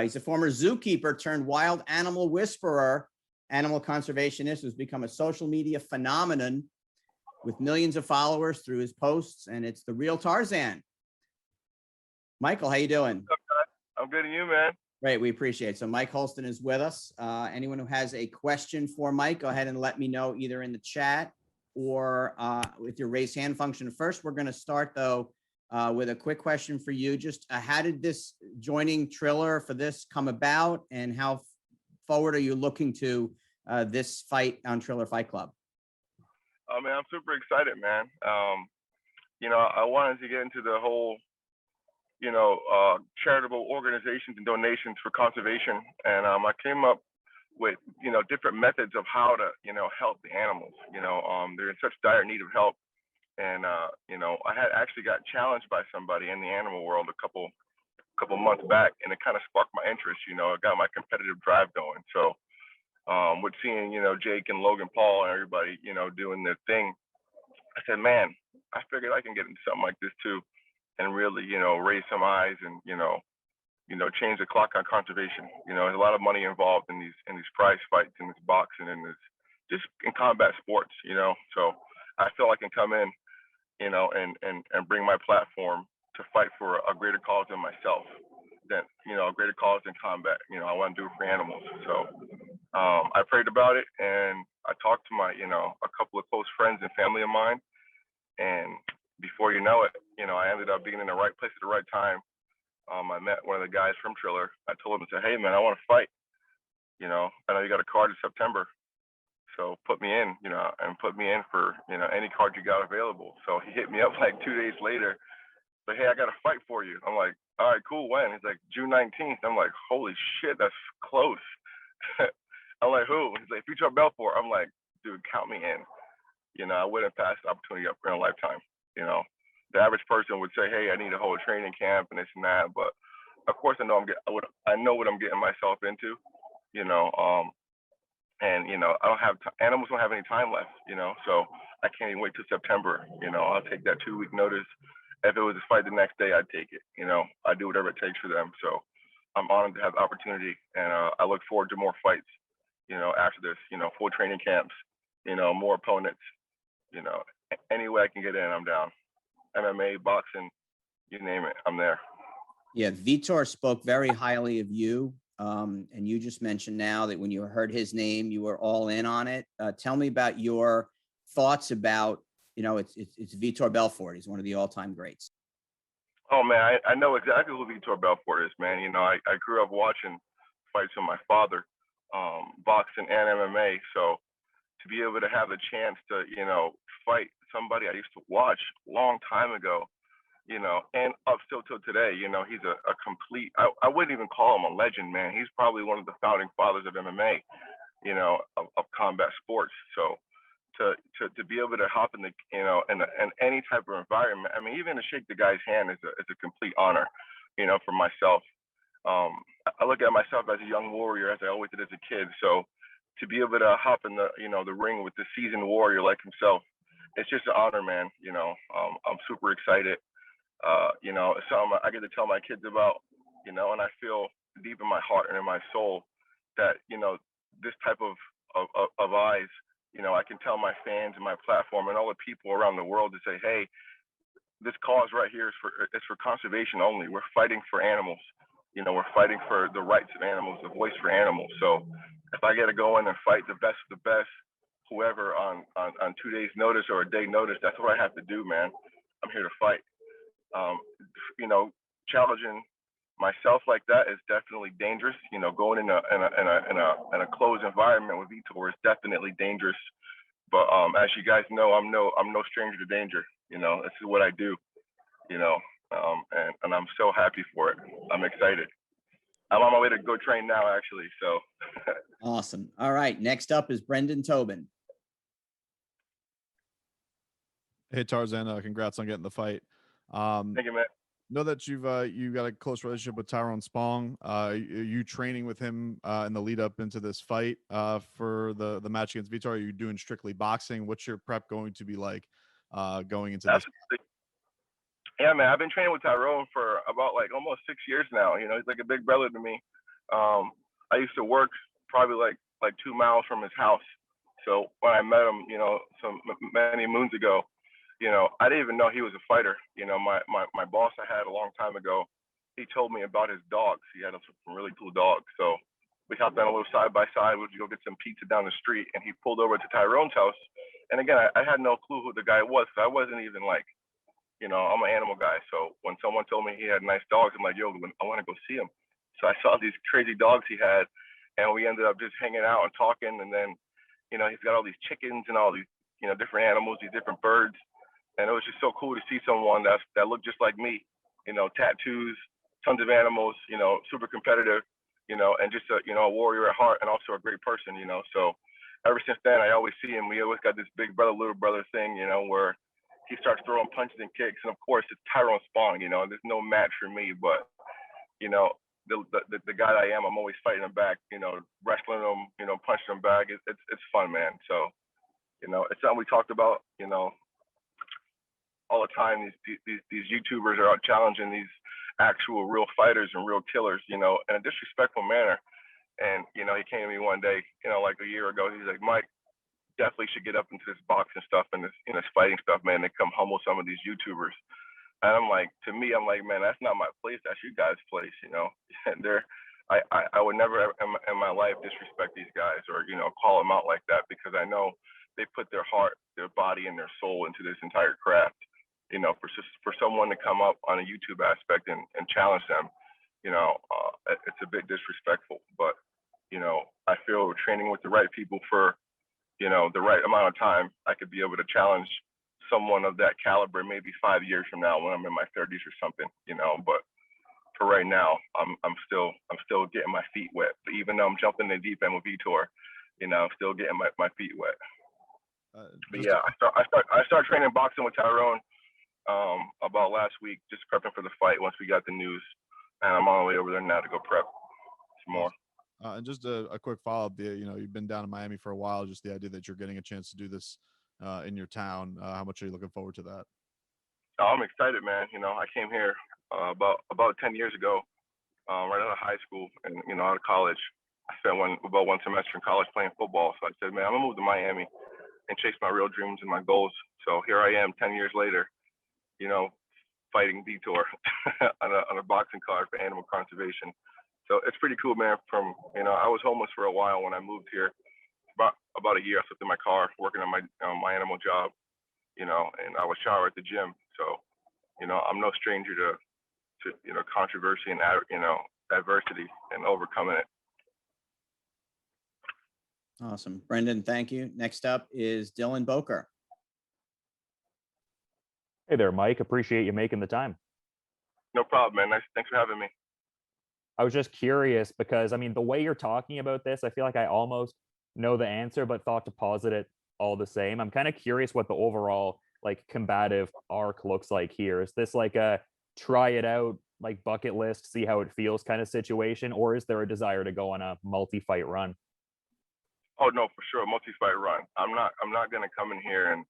He's a former zookeeper turned wild animal whisperer, animal conservationist who's become a social media phenomenon with millions of followers through his posts, and it's the Real Tarzan. Michael, how you doing? I'm good, and you, man? Great, we appreciate it. So Mike Holston is with us. Anyone who has a question for Mike, go ahead and let me know either in the chat or with your raise hand function. First, we're going to start, though, with a quick question for you. Just how did this joining Triller for this come about, and how forward are you looking to this fight on Triller Fight Club? Oh, man, I'm super excited, man. You know, I wanted to get into the whole, you know, charitable organizations and donations for conservation. And I came up with, you know, different methods of how to, you know, help the animals. You know, they're in such dire need of help. And, you know, I had actually got challenged by somebody in the animal world a couple months back, and it kind of sparked my interest. You know, it got my competitive drive going. So with seeing, you know, Jake and Logan Paul and everybody, you know, doing their thing, I said, man, I figured I can get into something like this too, and really, you know, raise some eyes and, you know, change the clock on conservation. You know, there's a lot of money involved in these prize fights, in this boxing, and this just in combat sports, you know. So I feel I can come in, you know, and bring my platform to fight for a greater cause than myself, than, you know, a greater cause than combat. You know, I want to do it for animals. So I prayed about it, and I talked to my, you know, a couple of close friends and family of mine, and before you know it, you know, I ended up being in the right place at the right time. I met one of the guys from Triller. I told him, I said, hey, man, I want to fight. You know, I know you got a card in September, so put me in, you know, and put me in for, you know, any card you got available. So he hit me up like 2 days later, like, hey, I got a fight for you. I'm like, all right, cool, when? He's like, June 19th. I'm like, holy shit, that's close. I'm like, who? He's like, Vitor Belfort. I'm like, dude, count me in. You know, I wouldn't pass the opportunity up in a lifetime. You know, the average person would say, hey, I need a whole training camp and this and that. But of course, I know I know what I'm getting myself into. You know, and you know, I don't have animals don't have any time left. You know, so I can't even wait till September. You know, I'll take that 2-week notice. If it was a fight the next day, I'd take it. You know, I do whatever it takes for them. So I'm honored to have the opportunity, and I look forward to more fights. You know, after this, you know, full training camps. You know, more opponents. You know, any way I can get in, I'm down. MMA, boxing, you name it, I'm there. Yeah, Vitor spoke very highly of you. And you just mentioned now that when you heard his name, you were all in on it. Tell me about your thoughts about, you know, it's Vitor Belfort. He's one of the all-time greats. Oh, man, I know exactly who Vitor Belfort is, man. You know, I grew up watching fights with my father, boxing and MMA. So to be able to have a chance to, you know, fight somebody I used to watch a long time ago, you know, and up still till today, you know, he's a complete, I wouldn't even call him a legend, man. He's probably one of the founding fathers of MMA, you know, of combat sports. So to be able to hop in the, you know, in any type of environment, I mean, even to shake the guy's hand is a complete honor, you know, for myself. I look at myself as a young warrior, as I always did as a kid. So to be able to hop in the, you know, the ring with the seasoned warrior like himself, it's just an honor, man. You know, I'm super excited. You know, it's something I get to tell my kids about, you know, and I feel deep in my heart and in my soul that, you know, this type of eyes, you know, I can tell my fans and my platform and all the people around the world to say, hey, this cause right here is for conservation only. We're fighting for animals. You know, we're fighting for the rights of animals, the voice for animals. So if I get to go in and fight the best of the best, whoever on 2 days notice or a day notice, that's what I have to do, man. I'm here to fight. You know, challenging myself like that is definitely dangerous. You know, going in a closed environment with Vitor is definitely dangerous. But as you guys know, I'm no stranger to danger. You know, this is what I do. You know, and I'm so happy for it. I'm excited. I'm on my way to go train now, actually. So awesome. All right, next up is Brendan Tobin. Hey Tarzan, congrats on getting the fight. Thank you, man. Know that you got a close relationship with Tyrone Spong. Are you training with him in the lead up into this fight for the match against Vitor? Are you doing strictly boxing? What's your prep going to be like going into this? Yeah, man, I've been training with Tyrone for about like almost 6 years now. You know, he's like a big brother to me. I used to work probably like 2 miles from his house. So when I met him, you know, many moons ago, you know, I didn't even know he was a fighter. You know, my boss I had a long time ago, he told me about his dogs. He had some really cool dogs. So we hopped on a little side by side. We'd go get some pizza down the street, and he pulled over to Tyrone's house. And again, I had no clue who the guy was, because I wasn't even like, you know, I'm an animal guy. So when someone told me he had nice dogs, I'm like, yo, I want to go see him. So I saw these crazy dogs he had, and we ended up just hanging out and talking. And then, you know, he's got all these chickens and all these, you know, different animals, these different birds. And it was just so cool to see someone that looked just like me, you know, tattoos, tons of animals, you know, super competitive, you know, and just a, you know, a warrior at heart, and also a great person, you know. So ever since then, I always see him. We always got this big brother, little brother thing, you know, where he starts throwing punches and kicks. And of course, it's Tyrone Spong, you know, there's no match for me. But, you know, the guy that I am, I'm always fighting him back, you know, wrestling him, you know, punching him back. It's fun, man. So, you know, it's something we talked about, you know, all the time. These YouTubers are out challenging these actual real fighters and real killers, you know, in a disrespectful manner. And, you know, he came to me one day, you know, like a year ago. He's like, Mike, definitely should get up into this boxing stuff and this, you know, this fighting stuff, man, and come humble some of these YouTubers. And I'm like, to me, I'm like, man, that's not my place. That's you guys' place, you know. And I would never in my life disrespect these guys, or, you know, call them out like that, because I know they put their heart, their body, and their soul into this entire craft. You know, for someone to come up on a YouTube aspect and challenge them, you know, it's a bit disrespectful. But, you know, I feel training with the right people for, you know, the right amount of time, I could be able to challenge someone of that caliber maybe 5 years from now when I'm in my 30s or something, you know. But for right now, I'm still getting my feet wet. But even though I'm jumping in the deep end with Vitor, you know, I'm still getting my feet wet. But yeah, I start training boxing with Tyrone about last week, just prepping for the fight once we got the news, and I'm on the way over there now to go prep some more. And just a quick follow-up, you know, you've been down in Miami for a while, just the idea that you're getting a chance to do this in your town. How much are you looking forward to that? Oh, I'm excited, man. You know, I came here about 10 years ago, right out of high school, and, you know, out of college. I spent about one semester in college playing football. So I said, man, I'm gonna move to Miami and chase my real dreams and my goals. So here I am 10 years later, you know, fighting Vitor on a boxing card for animal conservation. So it's pretty cool, man. From, you know, I was homeless for a while when I moved here. About a year, I slept in my car working on my animal job, you know, and I was shower at the gym. So, you know, I'm no stranger to you know, controversy and, you know, adversity and overcoming it. Awesome. Brendan, thank you. Next up is Dylan Boker. Hey there, Mike. Appreciate you making the time. No problem, man. Thanks for having me. I was just curious because, I mean, the way you're talking about this, I feel like I almost know the answer, but thought to posit it all the same. I'm kind of curious what the overall like combative arc looks like here. Is this like a try it out, like bucket list, see how it feels kind of situation, or is there a desire to go on a multi-fight run? Oh no, for sure, multi-fight run. I'm not gonna come in here and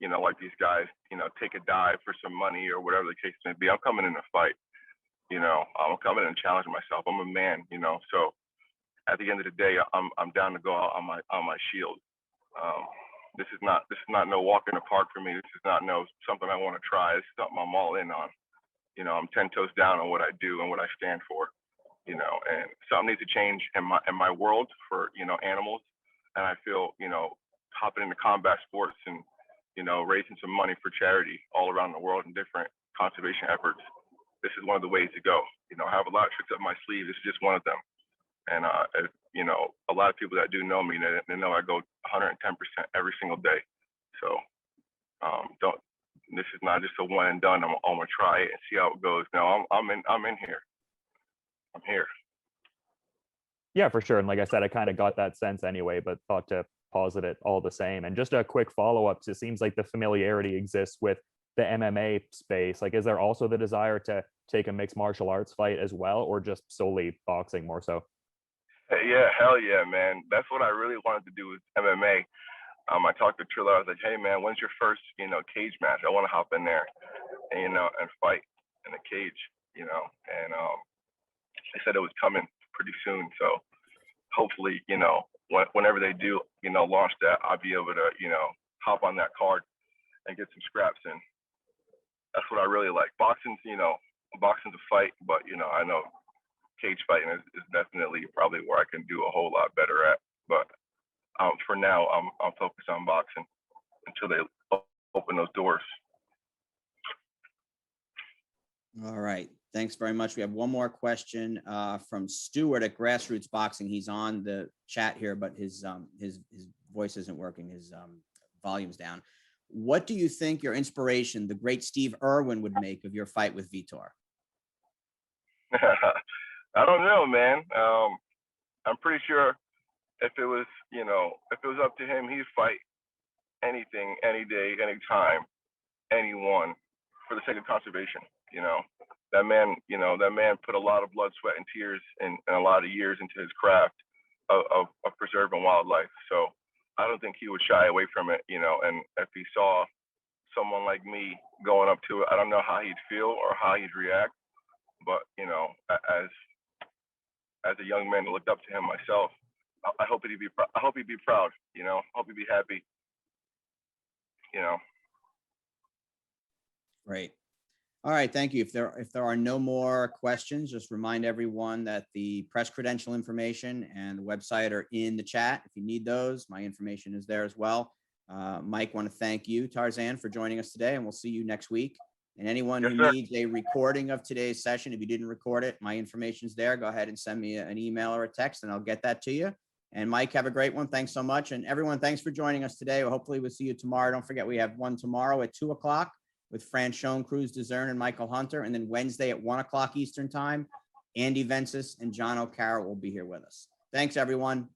you know, like these guys, you know, take a dive for some money or whatever the case may be. I'm coming in to fight. You know, I'm coming in and challenging myself. I'm a man, you know. So at the end of the day, I'm down to go out on my shield. This is not no walk in the park for me. This is not no something I want to try. It's something I'm all in on. You know, I'm 10 toes down on what I do and what I stand for. You know, and something needs to change in my world for, you know, animals. And I feel, you know, hopping into combat sports and, you know, raising some money for charity all around the world in different conservation efforts. This is one of the ways to go. You know, I have a lot of tricks up my sleeve. This is just one of them. And, you know, a lot of people that do know me, they know I go 110% every single day. So this is not just a one and done. I'm gonna try it and see how it goes. No, I'm in here. I'm here. Yeah, for sure. And like I said, I kind of got that sense anyway, but thought to posit it all the same. And just a quick follow-up, it seems like the familiarity exists with the MMA space. Like, is there also the desire to take a mixed martial arts fight as well, or just solely boxing more so? Yeah, hell yeah, man. That's what I really wanted to do with MMA. I talked to Triller. I was like, hey man, when's your first, cage match? I want to hop in there and, and fight in the cage, and they said it was coming pretty soon. So hopefully, whenever they do, launch that, I'll be able to, hop on that card and get some scraps in. That's what I really like. Boxing's a fight, but I know cage fighting is definitely probably where I can do a whole lot better at. But for now, I'm focused on boxing until they open those doors. All right. Thanks very much. We have one more question from Stuart at Grassroots Boxing. He's on the chat here, but his voice isn't working. His volume's down. What do you think your inspiration, the great Steve Irwin, would make of your fight with Vitor? I don't know, man. I'm pretty sure if it was up to him, he'd fight anything, any day, anytime, anyone for the sake of conservation. That man put a lot of blood, sweat, and tears and a lot of years into his craft of preserving wildlife. So I don't think he would shy away from it, and if he saw someone like me going up to it, I don't know how he'd feel or how he'd react. But, as a young man who looked up to him myself, I hope he'd be proud, I hope he'd be happy, Great. All right. Thank you. If there are no more questions, just remind everyone that the press credential information and the website are in the chat. If you need those, my information is there as well. Mike, want to thank you, Tarzann, for joining us today, and we'll see you next week. And anyone Yes, who sir. needs a recording of today's session, if you didn't record it, my information's there. Go ahead and send me an email or a text, and I'll get that to you. And Mike, have a great one. Thanks so much. And everyone, thanks for joining us today. Hopefully we'll see you tomorrow. Don't forget, we have one tomorrow at 2:00 with Franchon, Cruz DeZern, and Michael Hunter. And then Wednesday at 1:00 Eastern time, Andy Vences and John O'Carroll will be here with us. Thanks, everyone.